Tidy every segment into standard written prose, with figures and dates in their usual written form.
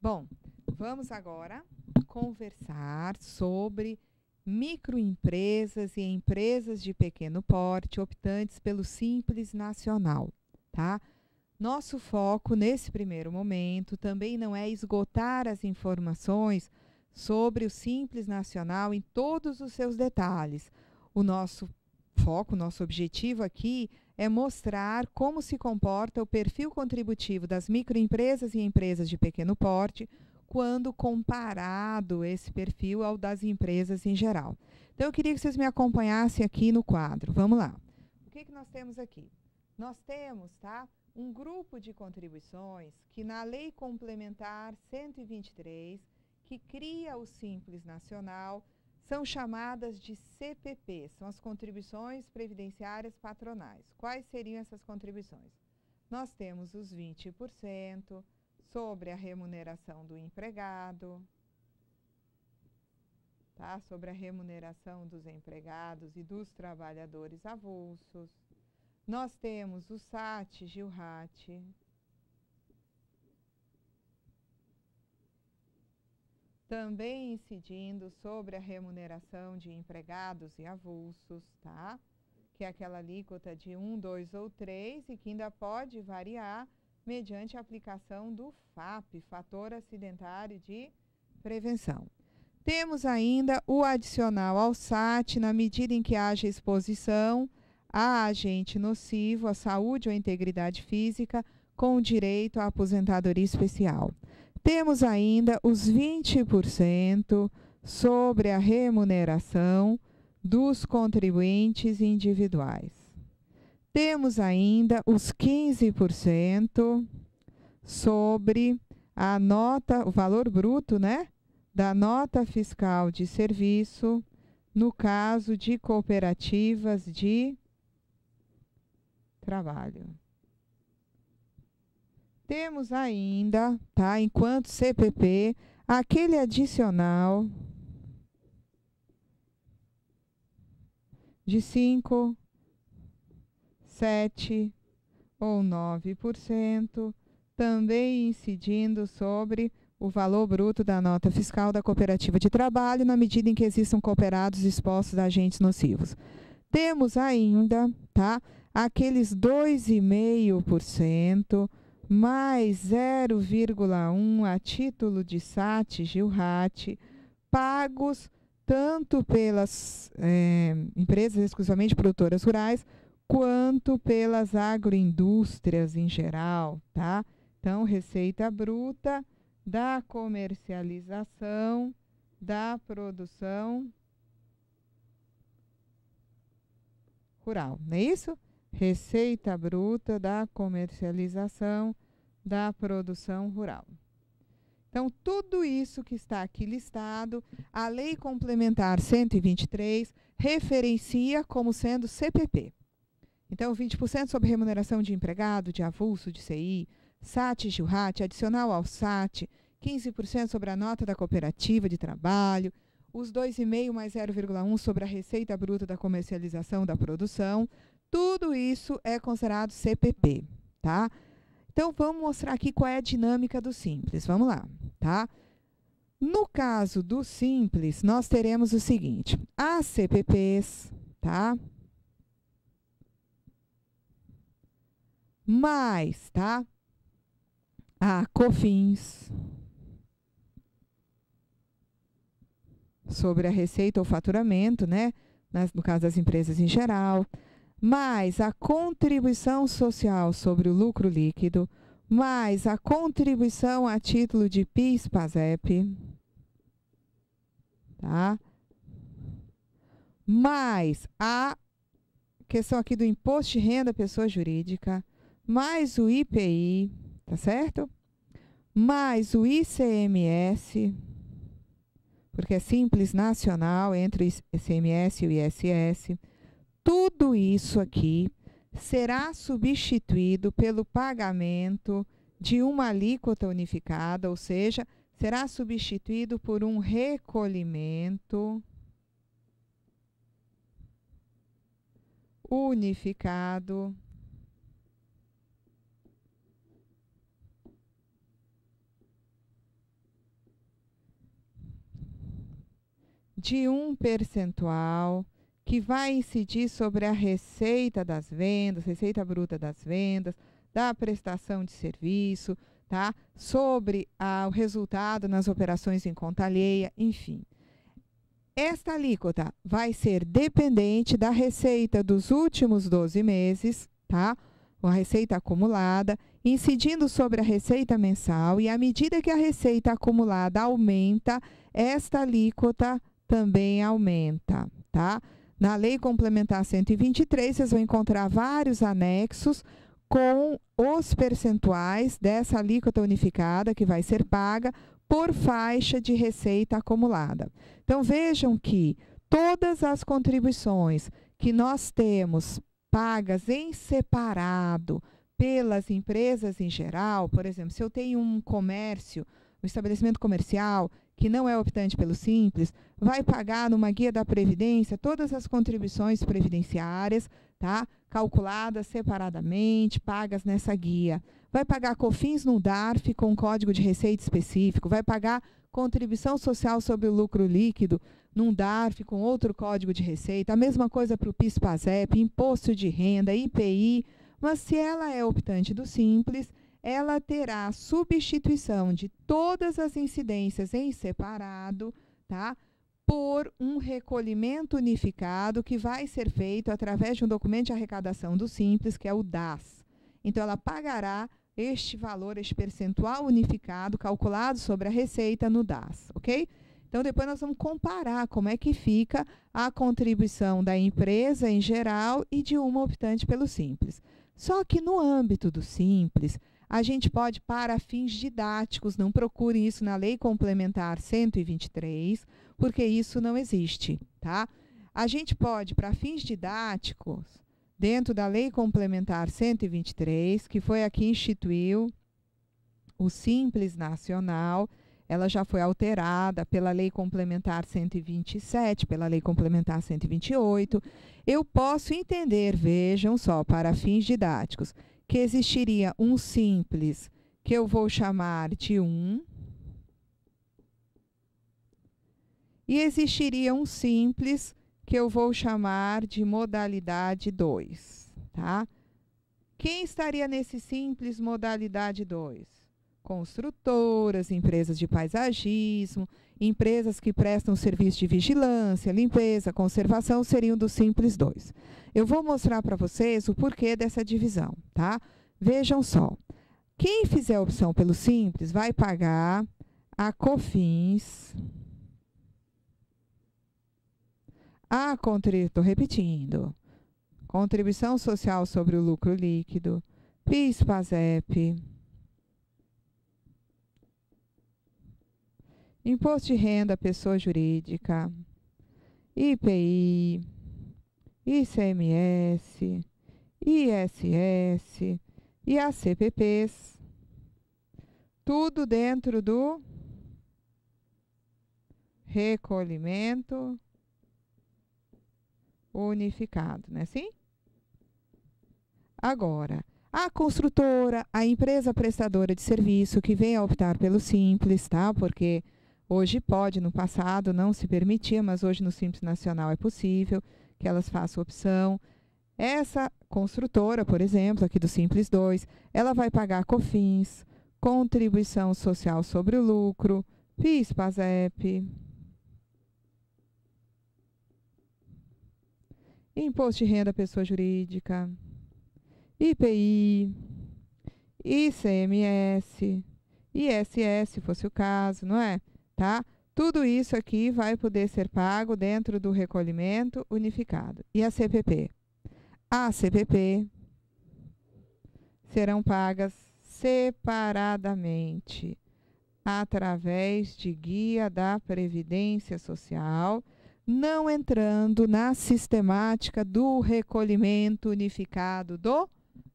Bom, vamos agora conversar sobre microempresas e empresas de pequeno porte optantes pelo Simples Nacional, tá? Nosso foco nesse primeiro momento também não é esgotar as informações sobre o Simples Nacional em todos os seus detalhes. O nosso foco, nosso objetivo aqui é mostrar como se comporta o perfil contributivo das microempresas e empresas de pequeno porte quando comparado esse perfil ao das empresas em geral. Então, eu queria que vocês me acompanhassem aqui no quadro. Vamos lá. O que nós temos aqui? Nós temos, tá, um grupo de contribuições que na Lei Complementar 123, que cria o Simples Nacional, são chamadas de CPP, são as contribuições previdenciárias patronais. Quais seriam essas contribuições? Nós temos os 20% sobre a remuneração do empregado, tá? Sobre a remuneração dos empregados e dos trabalhadores avulsos. Nós temos o SAT, GILRAT, também incidindo sobre a remuneração de empregados e avulsos, tá? Que é aquela alíquota de 1, 2 ou 3 e que ainda pode variar mediante a aplicação do FAP, Fator Acidentário de Prevenção. Temos ainda o adicional ao SAT, na medida em que haja exposição a agente nocivo à saúde ou integridade física, com direito à aposentadoria especial. Temos ainda os 20% sobre a remuneração dos contribuintes individuais. Temos ainda os 15% sobre a nota, o valor bruto, né, da nota fiscal de serviço, no caso de cooperativas de trabalho. Temos ainda, tá, enquanto CPP, aquele adicional de 5, 7 ou 9%, também incidindo sobre o valor bruto da nota fiscal da cooperativa de trabalho, na medida em que existam cooperados expostos a agentes nocivos. Temos ainda, tá, aqueles 2,5% mais 0,1 a título de SAT, GILRAT, pagos tanto pelas empresas exclusivamente produtoras rurais, quanto pelas agroindústrias em geral, tá? Então, receita bruta da comercialização, da produção rural, não é isso? Receita bruta da comercialização da produção rural. Então, tudo isso que está aqui listado, a Lei Complementar 123 referencia como sendo CPP. Então, 20% sobre remuneração de empregado, de avulso, de CI, SAT e GILRAT, adicional ao SAT, 15% sobre a nota da cooperativa de trabalho, os 2,5% mais 0,1% sobre a receita bruta da comercialização da produção. Tudo isso é considerado CPP, tá? Então, vamos mostrar aqui qual é a dinâmica do Simples. Vamos lá, tá? No caso do Simples, nós teremos o seguinte: as CPPs, tá? Mais, tá? A COFINS, sobre a receita ou faturamento, né? No caso das empresas em geral, mais a contribuição social sobre o lucro líquido, mais a contribuição a título de PIS/PASEP, tá? Mais a questão aqui do imposto de renda pessoa jurídica, mais o IPI, tá certo? Mais o ICMS, porque é Simples Nacional entre o ICMS e o ISS. Tudo isso aqui será substituído pelo pagamento de uma alíquota unificada, ou seja, será substituído por um recolhimento unificado de um percentual que vai incidir sobre a receita das vendas, receita bruta das vendas, da prestação de serviço, tá? Sobre o resultado nas operações em conta alheia, enfim. Esta alíquota vai ser dependente da receita dos últimos 12 meses, tá? A receita acumulada, incidindo sobre a receita mensal, e à medida que a receita acumulada aumenta, esta alíquota também aumenta, tá? Na Lei Complementar 123, vocês vão encontrar vários anexos com os percentuais dessa alíquota unificada que vai ser paga por faixa de receita acumulada. Então, vejam que todas as contribuições que nós temos pagas em separado pelas empresas em geral, por exemplo, se eu tenho um comércio, um estabelecimento comercial que não é optante pelo Simples, vai pagar numa guia da Previdência todas as contribuições previdenciárias, tá? Calculadas separadamente, pagas nessa guia. Vai pagar COFINS no DARF com código de receita específico, vai pagar contribuição social sobre o lucro líquido num DARF com outro código de receita, a mesma coisa para o PIS/PASEP, imposto de renda, IPI, mas se ela é optante do Simples, ela terá substituição de todas as incidências em separado, tá? Por um recolhimento unificado que vai ser feito através de um documento de arrecadação do Simples, que é o DAS. Então, ela pagará este valor, este percentual unificado, calculado sobre a receita no DAS, ok? Então, depois nós vamos comparar como é que fica a contribuição da empresa em geral e de uma optante pelo Simples. Só que no âmbito do Simples, a gente pode, para fins didáticos, não procure isso na Lei Complementar 123, porque isso não existe, tá? A gente pode, para fins didáticos, dentro da Lei Complementar 123, que foi a que instituiu o Simples Nacional, ela já foi alterada pela Lei Complementar 127, pela Lei Complementar 128. Eu posso entender, vejam só, para fins didáticos, que existiria um Simples, que eu vou chamar de 1, e existiria um Simples, que eu vou chamar de modalidade 2, tá? Quem estaria nesse Simples modalidade 2? Construtoras, empresas de paisagismo, empresas que prestam serviço de vigilância, limpeza, conservação, seriam do Simples 2. Eu vou mostrar para vocês o porquê dessa divisão, tá? Vejam só. Quem fizer a opção pelo Simples vai pagar a COFINS, estou repetindo, contribuição social sobre o lucro líquido, PIS/PASEP, imposto de renda à pessoa jurídica, IPI, ICMS, ISS e as CPPs, tudo dentro do recolhimento unificado, não é assim? Agora, a construtora, a empresa prestadora de serviço que venha a optar pelo Simples, tá? Porque hoje pode, no passado não se permitia, mas hoje no Simples Nacional é possível que elas façam opção. Essa construtora, por exemplo, aqui do Simples 2, ela vai pagar COFINS, contribuição social sobre o lucro, PIS/PASEP, imposto de renda à pessoa jurídica, IPI, ICMS, ISS, se fosse o caso, não é? Tá? Tudo isso aqui vai poder ser pago dentro do recolhimento unificado. E a CPP? A CPP serão pagas separadamente, através de guia da Previdência Social, não entrando na sistemática do recolhimento unificado do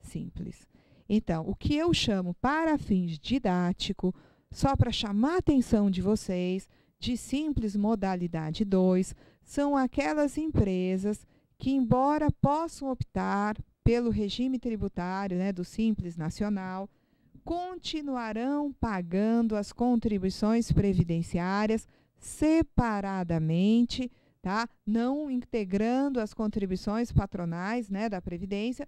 Simples. Então, o que eu chamo para fins didáticos, só para chamar a atenção de vocês, de Simples modalidade 2, são aquelas empresas que, embora possam optar pelo regime tributário, né, do Simples Nacional, continuarão pagando as contribuições previdenciárias separadamente, tá? Não integrando as contribuições patronais, né, da Previdência,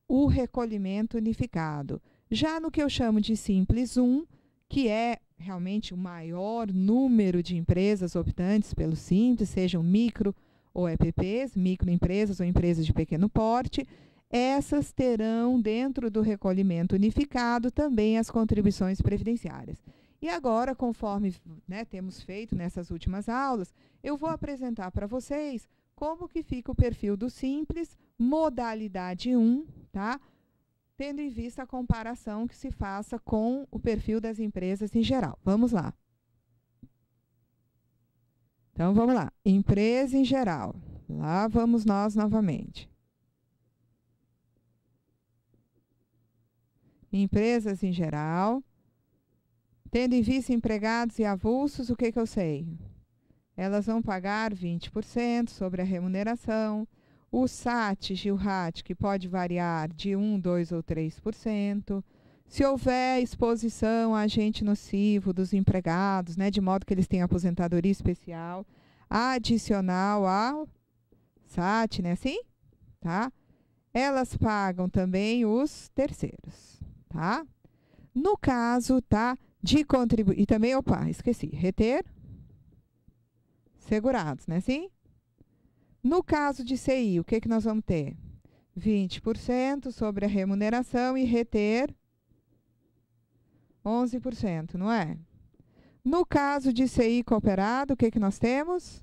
o recolhimento unificado. Já no que eu chamo de Simples 1, que é realmente o maior número de empresas optantes pelo Simples, sejam micro ou EPPs, microempresas ou empresas de pequeno porte, essas terão dentro do recolhimento unificado também as contribuições previdenciárias. E agora, conforme, né, temos feito nessas últimas aulas, eu vou apresentar para vocês como que fica o perfil do Simples, modalidade 1, tá? Tendo em vista a comparação que se faça com o perfil das empresas em geral. Vamos lá. Então, vamos lá. Empresa em geral. Lá vamos nós novamente. Empresas em geral. Tendo em vista empregados e avulsos, o que eu sei? Elas vão pagar 20% sobre a remuneração. O SAT, GILRAT, que pode variar de 1%, 2% ou 3%. Se houver exposição a agente nocivo dos empregados, né, de modo que eles tenham aposentadoria especial, adicional ao SAT, né, assim? Tá? Elas pagam também os terceiros, tá? No caso, tá, de contribuir, e também, esqueci, reter segurados, né, assim? No caso de CI, o que que nós vamos ter? 20% sobre a remuneração e reter 11%, não é? No caso de CI cooperado, o que que nós temos?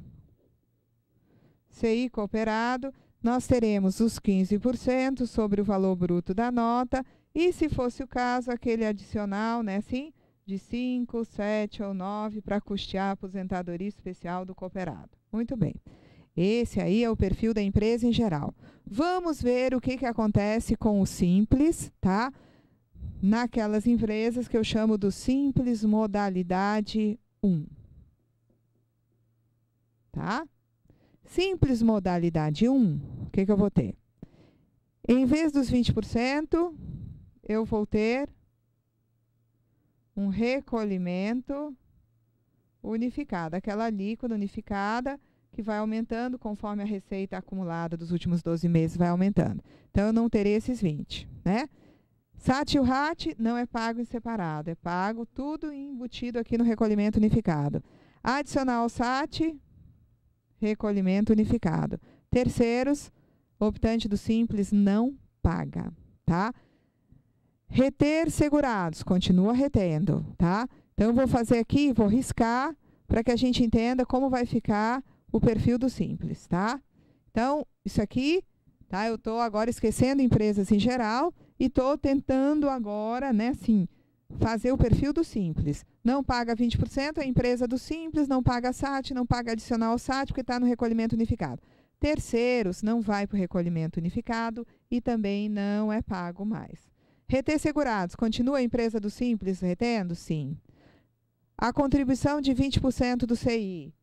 CI cooperado, nós teremos os 15% sobre o valor bruto da nota e, se fosse o caso, aquele adicional, né, assim, de 5, 7 ou 9 para custear a aposentadoria especial do cooperado. Muito bem. Esse aí é o perfil da empresa em geral. Vamos ver o que que acontece com o Simples, tá? Naquelas empresas que eu chamo do Simples modalidade 1. Tá? Simples modalidade 1, o que que eu vou ter? Em vez dos 20%, eu vou ter um recolhimento unificado, aquela alíquota unificada que vai aumentando conforme a receita acumulada dos últimos 12 meses vai aumentando. Então, eu não terei esses 20, né? SAT e o RAT não é pago em separado, é pago tudo embutido aqui no recolhimento unificado. Adicional ao SAT, recolhimento unificado. Terceiros, optante do Simples não paga, tá? Reter segurados, continua retendo, tá? Então, eu vou fazer aqui, vou riscar para que a gente entenda como vai ficar o perfil do Simples, tá? Então, isso aqui, tá? Eu estou agora esquecendo empresas em geral e estou tentando agora, né, assim, fazer o perfil do Simples. Não paga 20%, a empresa do Simples não paga SAT, não paga adicional ao SAT, porque está no recolhimento unificado. Terceiros, não vai para o recolhimento unificado e também não é pago mais. Reter segurados, continua a empresa do Simples retendo? Sim. A contribuição de 20% do CI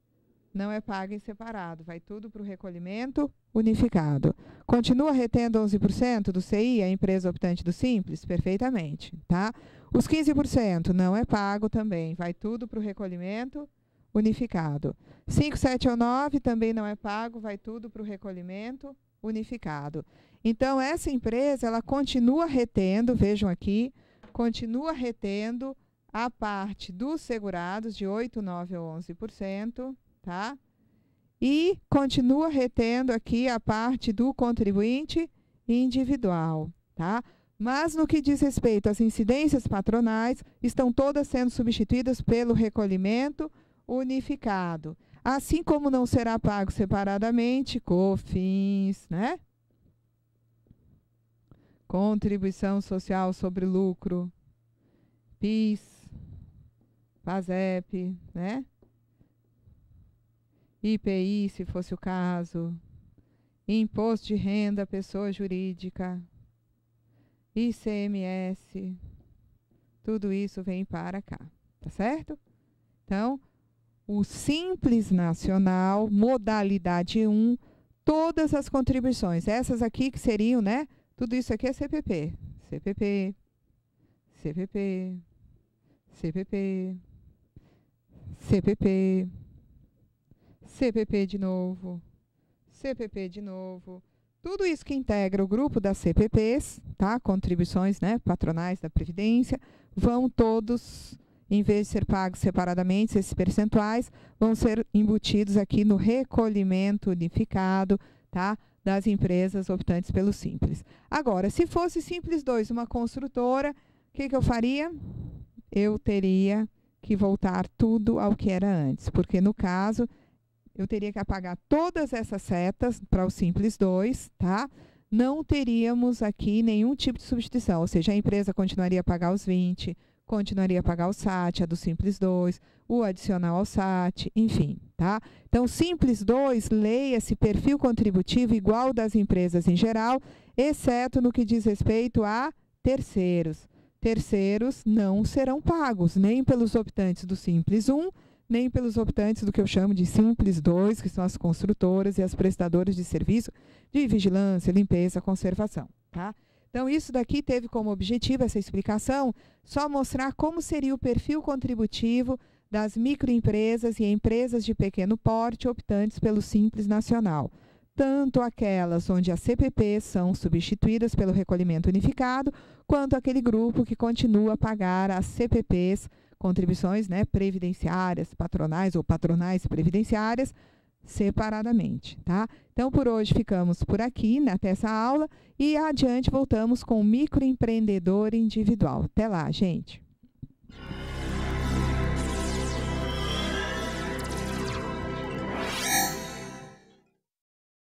não é paga em separado, vai tudo para o recolhimento unificado. Continua retendo 11% do CI, a empresa optante do Simples? Perfeitamente, tá? Os 15% não é pago também, vai tudo para o recolhimento unificado. 5, 7 ou 9 também não é pago, vai tudo para o recolhimento unificado. Então, essa empresa, ela continua retendo, vejam aqui, continua retendo a parte dos segurados de 8, 9 ou 11%, tá? E continua retendo aqui a parte do contribuinte individual, tá? Mas no que diz respeito às incidências patronais, estão todas sendo substituídas pelo recolhimento unificado. Assim como não será pago separadamente, COFINS, né? Contribuição social sobre lucro, PIS, PASEP, né? IPI, se fosse o caso, imposto de renda, pessoa jurídica, ICMS, tudo isso vem para cá, tá certo? Então, o Simples Nacional, modalidade 1, todas as contribuições, essas aqui que seriam, né? Tudo isso aqui é CPP, CPP, CPP, CPP, CPP, CPP de novo, CPP de novo. Tudo isso que integra o grupo das CPPs, tá? Contribuições, né, patronais da Previdência, vão todos, em vez de ser pagos separadamente, esses percentuais vão ser embutidos aqui no recolhimento unificado, tá? Das empresas optantes pelo Simples. Agora, se fosse Simples 2, uma construtora, o que eu faria? Eu teria que voltar tudo ao que era antes, porque no caso eu teria que apagar todas essas setas para o Simples 2, tá? Não teríamos aqui nenhum tipo de substituição, ou seja, a empresa continuaria a pagar os 20, continuaria a pagar o SAT, a do Simples 2, o adicional ao SAT, enfim, tá? Então, Simples 2, leia-se perfil contributivo igual das empresas em geral, exceto no que diz respeito a terceiros. Terceiros não serão pagos, nem pelos optantes do Simples 1, nem pelos optantes do que eu chamo de Simples 2, que são as construtoras e as prestadoras de serviço de vigilância, limpeza, conservação, tá? Então, isso daqui teve como objetivo, essa explicação, só mostrar como seria o perfil contributivo das microempresas e empresas de pequeno porte optantes pelo Simples Nacional. Tanto aquelas onde as CPPs são substituídas pelo recolhimento unificado, quanto aquele grupo que continua a pagar as CPPs, contribuições, né, previdenciárias, patronais ou patronais previdenciárias, separadamente, tá? Então, por hoje ficamos por aqui, né, até essa aula, e adiante voltamos com o microempreendedor individual. Até lá, gente!